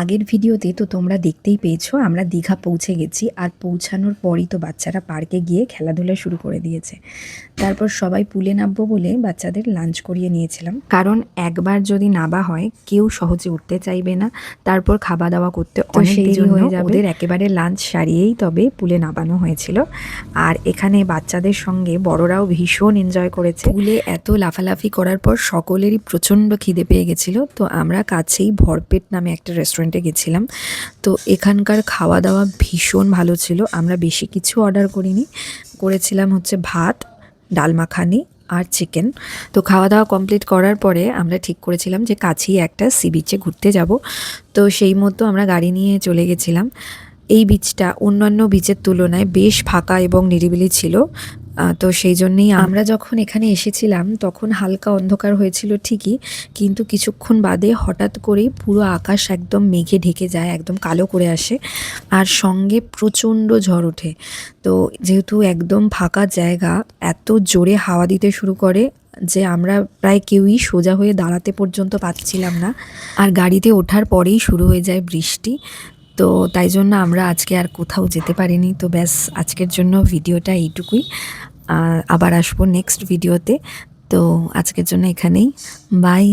আগের ভিডিওতে তো তোমরা দেখতেই পেয়েছো আমরা দীঘা পৌঁছে গেছি, আর পৌঁছানোর পরই তো বাচ্চারা পার্কে গিয়ে খেলাধুলা শুরু করে দিয়েছে। তারপর সবাই পুলে নামবো বলে বাচ্চাদের লাঞ্চ করিয়ে নিয়েছিলাম, কারণ একবার যদি নাবা হয় কেউ সহজে উঠতে চাইবে না, তারপর খাওয়া দাওয়া করতে অনেক দেরি হয়ে যাবে। ওদের একেবারে লাঞ্চ সারিয়েই তবে পুলে নামানো হয়েছিল। আর এখানে বাচ্চাদের সঙ্গে বড়রাও ভীষণ এনজয় করেছে। পুলে এত লাফালাফি করার পর সকলেরই প্রচণ্ড খিদে পেয়ে গেছিলো, তো আমরা কাছেই ভরপেট নামে একটা রেস্টুরেন্টে গেছিলাম। তো এখানকার খাওয়া দাওয়া ভীষণ ভালো ছিল। আমরা বেশি কিছু অর্ডার করিনি, করেছিলাম হচ্ছে ভাত, ডাল মাখানি আর চিকেন। তো খাওয়া দাওয়া কমপ্লিট করার পরে আমরা ঠিক করেছিলাম যে কাছেই একটা সি বিচে ঘুরতে যাব। তো সেই মতো আমরা গাড়ি নিয়ে চলে গেছিলাম। এই বিচটা অন্যান্য বিচের তুলনায় বেশ ফাঁকা এবং নিরিবিলি ছিল। তো সেই জন্যেই আমরা যখন এখানে এসেছিলাম তখন হালকা অন্ধকার হয়েছিল ঠিকই, কিন্তু কিছুক্ষণ বাদে হঠাৎ করেই পুরো আকাশ একদম মেঘে ঢেকে যায়, একদম কালো করে আসে, আর সঙ্গে প্রচণ্ড ঝড় ওঠে। তো যেহেতু একদম ফাঁকা জায়গা, এত জোরে হাওয়া দিতে শুরু করে যে আমরা প্রায় কেউই সোজা হয়ে দাঁড়াতে পর্যন্ত পারছিলাম না। আর গাড়িতে ওঠার পরেই শুরু হয়ে যায় বৃষ্টি। তো তাই জন্য আমরা আজকে আর কোথাও যেতে পারিনি। তো ব্যাস, আজকের জন্য ভিডিওটা এইটুকুই। আবার আসবো নেক্সট ভিডিওতে। তো আজকের জন্য এখানেই বাই।